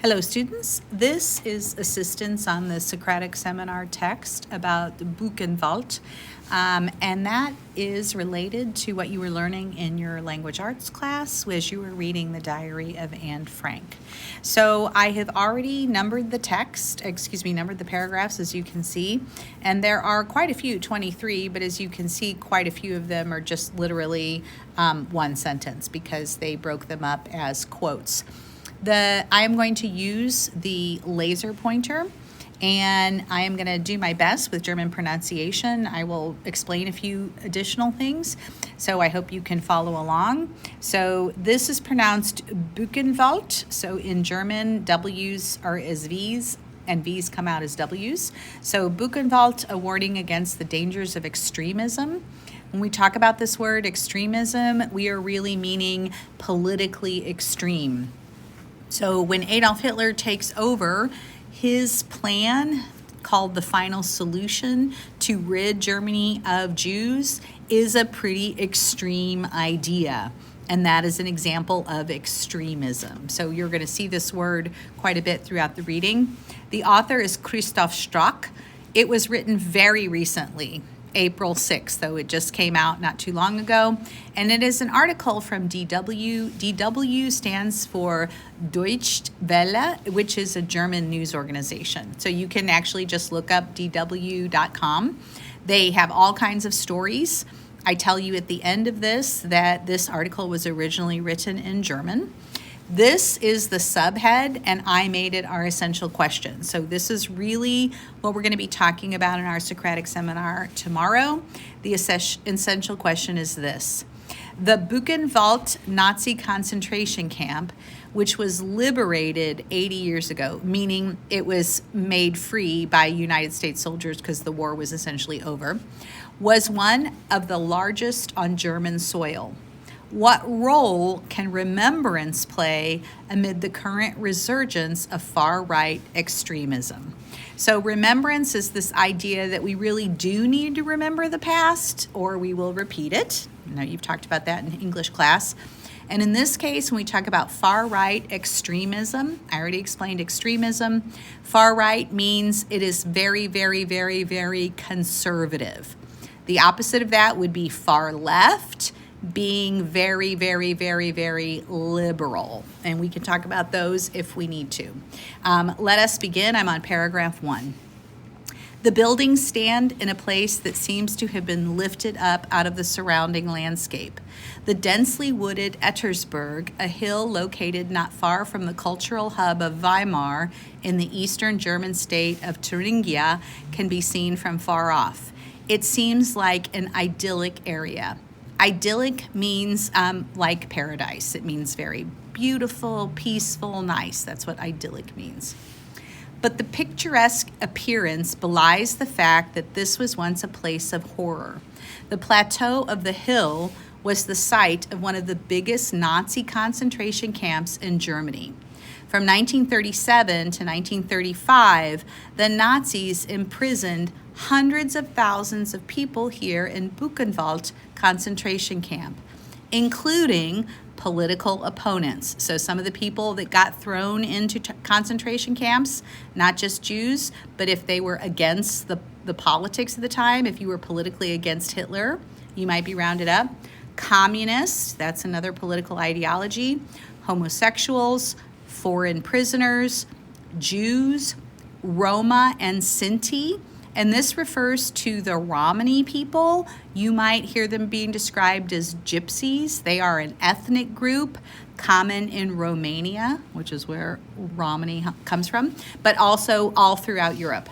Hello, students. This is assistance on the Socratic Seminar text about the Buchenwald, and that is related to what you were learning in your language arts class as you were reading the diary of Anne Frank. So I have already numbered the numbered the paragraphs, as you can see, and there are quite a few, 23, but as you can see, quite a few of them are just literally one sentence because they broke them up as quotes. I am going to use the laser pointer, and I am going to do my best with German pronunciation. I will explain a few additional things, so I hope you can follow along. So this is pronounced Buchenwald. So in German, W's are as V's, and V's come out as W's. So Buchenwald, a warning against the dangers of extremism. When we talk about this word extremism, we are really meaning politically extreme. So when Adolf Hitler takes over, his plan, called the Final Solution to rid Germany of Jews, is a pretty extreme idea. And that is an example of extremism. So you're going to see this word quite a bit throughout the reading. The author is Christoph Strack. It was written very recently, April 6th, though it just came out not too long ago. And it is an article from DW. DW stands for Deutsche Welle, which is a German news organization. So you can actually just look up dw.com. They have all kinds of stories. I tell you at the end of this that this article was originally written in German. This is the subhead, and I made it our essential question. So this is really what we're going to be talking about in our Socratic seminar tomorrow. The essential question is this. The Buchenwald Nazi concentration camp, which was liberated 80 years ago, meaning it was made free by United States soldiers because the war was essentially over, was one of the largest on German soil. What role can remembrance play amid the current resurgence of far-right extremism? So remembrance is this idea that we really do need to remember the past, or we will repeat it. You know, you've talked about that in English class. And in this case, when we talk about far-right extremism, I already explained extremism. Far-right means it is very, very, very, very conservative. The opposite of that would be far-left, being very, very, very, very liberal. And we can talk about those if we need to. Let us begin. I'm on paragraph 1. The buildings stand in a place that seems to have been lifted up out of the surrounding landscape. The densely wooded Ettersberg, a hill located not far from the cultural hub of Weimar in the eastern German state of Thuringia, can be seen from far off. It seems like an idyllic area. Idyllic means like paradise. It means very beautiful, peaceful, nice. That's what idyllic means. But the picturesque appearance belies the fact that this was once a place of horror. The plateau of the hill was the site of one of the biggest Nazi concentration camps in Germany. From 1937 to 1935, the Nazis imprisoned hundreds of thousands of people here in Buchenwald concentration camp, including political opponents. So some of the people that got thrown into concentration camps, not just Jews, but if they were against the politics of the time, if you were politically against Hitler, you might be rounded up. Communists, that's another political ideology. Homosexuals, foreign prisoners, Jews, Roma, and Sinti. And this refers to the Romani people. You might hear them being described as gypsies. They are an ethnic group common in Romania, which is where Romani comes from, but also all throughout Europe.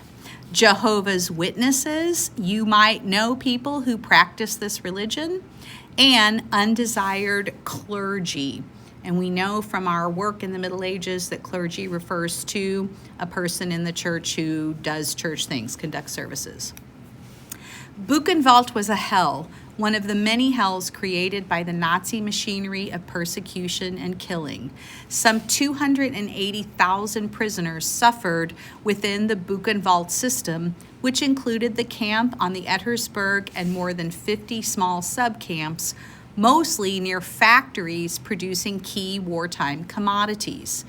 Jehovah's Witnesses, you might know people who practice this religion, and undesired clergy. And we know from our work in the Middle Ages that clergy refers to a person in the church who does church things, conducts services. Buchenwald was a hell, one of the many hells created by the Nazi machinery of persecution and killing. Some 280,000 prisoners suffered within the Buchenwald system, which included the camp on the Ettersberg and more than 50 small subcamps, mostly near factories producing key wartime commodities.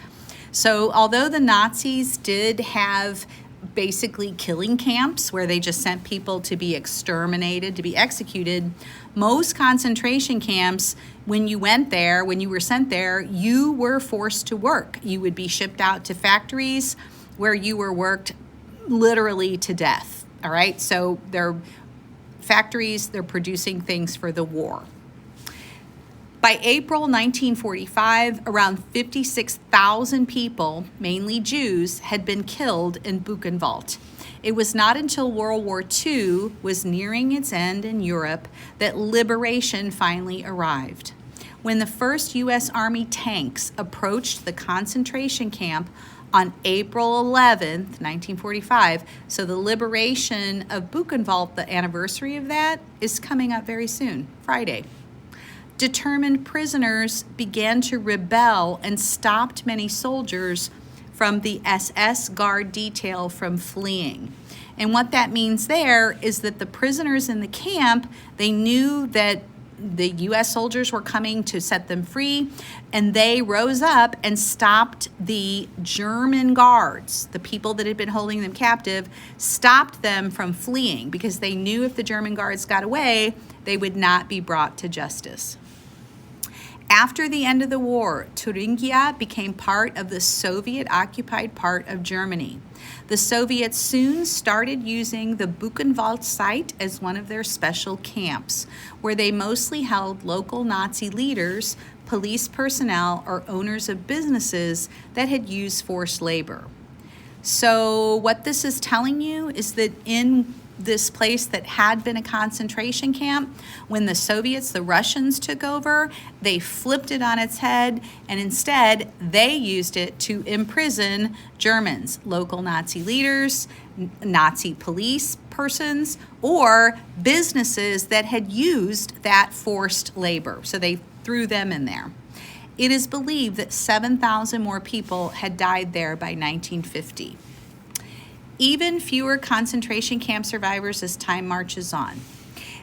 So although the Nazis did have basically killing camps where they just sent people to be exterminated, to be executed, most concentration camps, when you went there, when you were sent there, you were forced to work. You would be shipped out to factories where you were worked literally to death. All right, so they're factories, they're producing things for the war. By April 1945, around 56,000 people, mainly Jews, had been killed in Buchenwald. It was not until World War II was nearing its end in Europe that liberation finally arrived. When the first U.S. Army tanks approached the concentration camp on April 11th, 1945, so the liberation of Buchenwald, the anniversary of that, is coming up very soon, Friday. Determined prisoners began to rebel and stopped many soldiers from the SS Guard detail from fleeing. And what that means there is that the prisoners in the camp, they knew that the U.S. soldiers were coming to set them free, and they rose up and stopped the German guards, the people that had been holding them captive, stopped them from fleeing because they knew if the German guards got away, they would not be brought to justice. After the end of the war, Thuringia became part of the Soviet-occupied part of Germany. The Soviets soon started using the Buchenwald site as one of their special camps, where they mostly held local Nazi leaders, police personnel, or owners of businesses that had used forced labor. So what this is telling you is that in this place that had been a concentration camp, when the Soviets, the Russians, took over, they flipped it on its head, and instead they used it to imprison Germans, local Nazi leaders, Nazi police persons, or businesses that had used that forced labor. So they threw them in there. It is believed that 7,000 more people had died there by 1950. Even fewer concentration camp survivors as time marches on.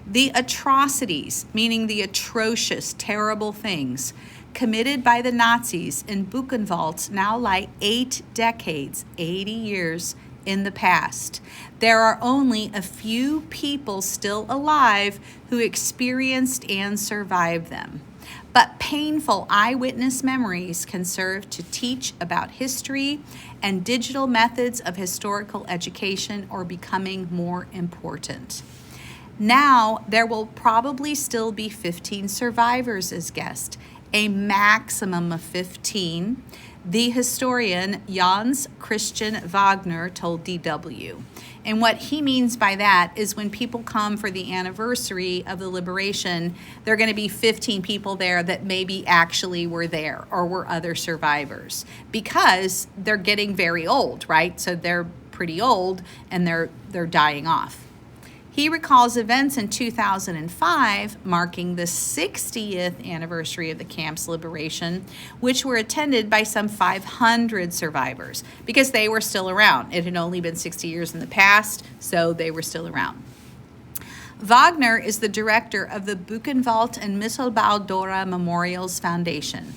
The atrocities, meaning the atrocious, terrible things, committed by the Nazis in Buchenwald now lie 8 decades, 80 years, in the past. There are only a few people still alive who experienced and survived them. But painful eyewitness memories can serve to teach about history, and digital methods of historical education are becoming more important. Now, there will probably still be 15 survivors as guests, a maximum of 15. The historian Jan Christian Wagner told DW. And what he means by that is when people come for the anniversary of the liberation, there are going to be 15 people there that maybe actually were there or were other survivors, because they're getting very old, right? So they're pretty old and they're dying off. He recalls events in 2005 marking the 60th anniversary of the camp's liberation, which were attended by some 500 survivors because they were still around. It had only been 60 years in the past, so they were still around. Wagner is the director of the Buchenwald and Mittelbau Dora Memorials Foundation.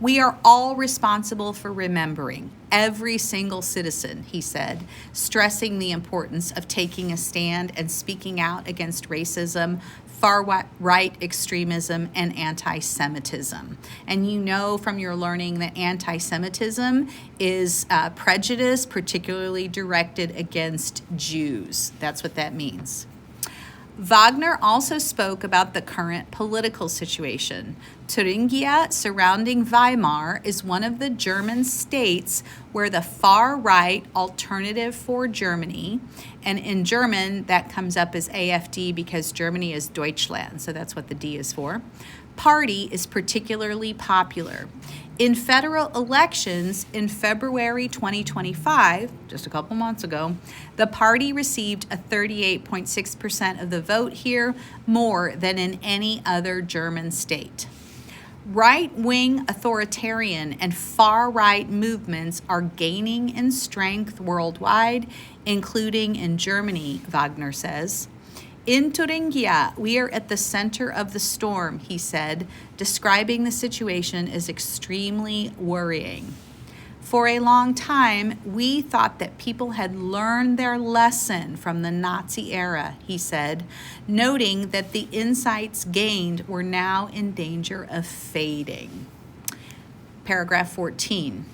We are all responsible for remembering, every single citizen, he said, stressing the importance of taking a stand and speaking out against racism, far-right extremism, and anti-Semitism. And you know from your learning that anti-Semitism is prejudice, particularly directed against Jews. That's what that means. Wagner also spoke about the current political situation. Thuringia, surrounding Weimar, is one of the German states where the far-right Alternative for Germany, and in German that comes up as AfD because Germany is Deutschland, so that's what the D is for, party is particularly popular. In federal elections in February 2025, just a couple months ago, the party received a 38.6% of the vote here, more than in any other German state. Right-wing authoritarian and far-right movements are gaining in strength worldwide, including in Germany, Wagner says. In Thuringia, we are at the center of the storm, he said, describing the situation as extremely worrying. For a long time, we thought that people had learned their lesson from the Nazi era, he said, noting that the insights gained were now in danger of fading. Paragraph 14.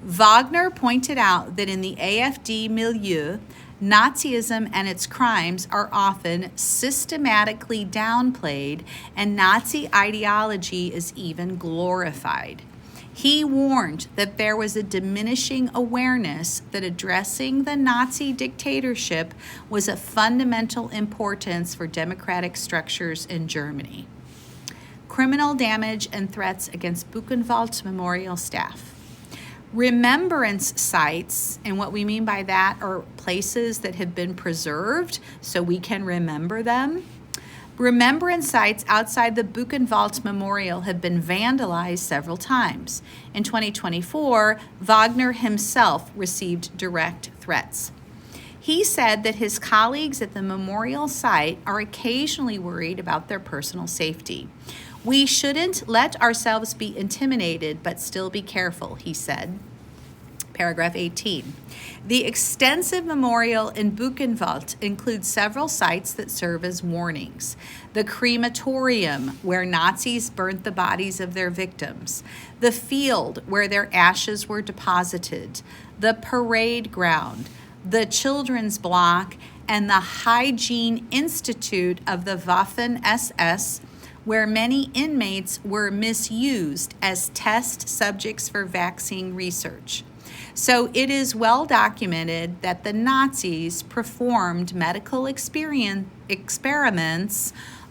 Wagner pointed out that in the AfD milieu, Nazism and its crimes are often systematically downplayed, and Nazi ideology is even glorified. He warned that there was a diminishing awareness that addressing the Nazi dictatorship was of fundamental importance for democratic structures in Germany. Criminal damage and threats against Buchenwald Memorial staff. Remembrance sites, and what we mean by that are places that have been preserved so we can remember them. Remembrance sites outside the Buchenwald Memorial have been vandalized several times. In 2024, Wagner himself received direct threats. He said that his colleagues at the memorial site are occasionally worried about their personal safety. We shouldn't let ourselves be intimidated, but still be careful, he said. Paragraph 18. The extensive memorial in Buchenwald includes several sites that serve as warnings. The crematorium, where Nazis burnt the bodies of their victims. The field, where their ashes were deposited. The parade ground. The children's block. And the Hygiene Institute of the Waffen-SS, where many inmates were misused as test subjects for vaccine research. So it is well documented that the Nazis performed medical experiments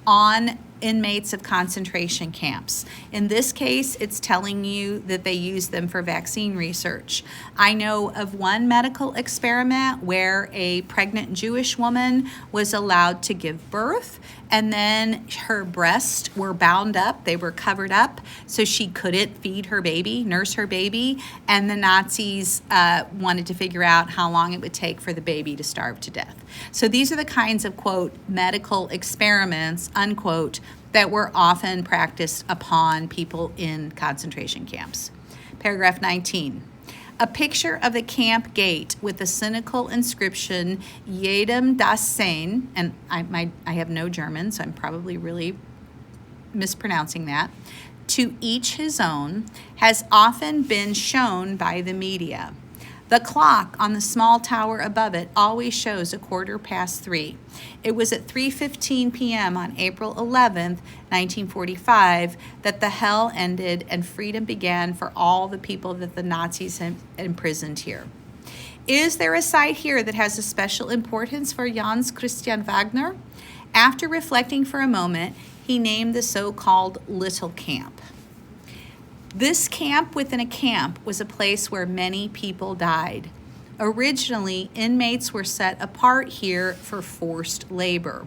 on inmates of concentration camps. In this case, it's telling you that they used them for vaccine research. I know of one medical experiment where a pregnant Jewish woman was allowed to give birth, and then her breasts were bound up, they were covered up, so she couldn't feed her baby, nurse her baby, and the Nazis wanted to figure out how long it would take for the baby to starve to death. So these are the kinds of, quote, medical experiments, unquote, that were often practiced upon people in concentration camps. Paragraph 19. A picture of the camp gate with the cynical inscription, Jedem das Sein, and I have no German, so I'm probably really mispronouncing that, to each his own, has often been shown by the media. The clock on the small tower above it always shows 3:15. It was at 3:15 p.m. on April 11th, 1945, that the hell ended and freedom began for all the people that the Nazis had imprisoned here. Is there a site here that has a special importance for Jan Christian Wagner? After reflecting for a moment, he named the so-called Little Camp. This camp within a camp was a place where many people died. Originally, inmates were set apart here for forced labor.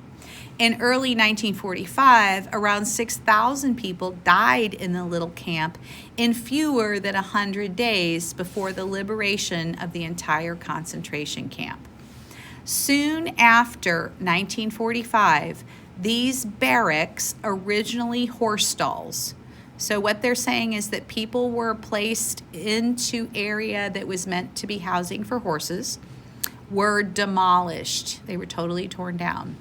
In early 1945, around 6,000 people died in the little camp in fewer than 100 days before the liberation of the entire concentration camp. Soon after 1945, these barracks, originally horse stalls, so what they're saying is that people were placed into area that was meant to be housing for horses, were demolished. They were totally torn down.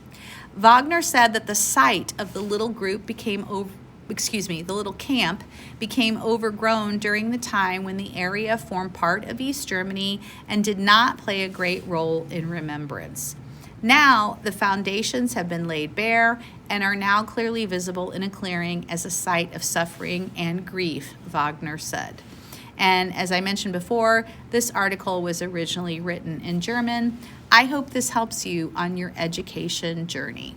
Wagner said that the site of the little group the little camp became overgrown during the time when the area formed part of East Germany and did not play a great role in remembrance. Now, the foundations have been laid bare and are now clearly visible in a clearing as a site of suffering and grief, Wagner said. And as I mentioned before, this article was originally written in German. I hope this helps you on your education journey.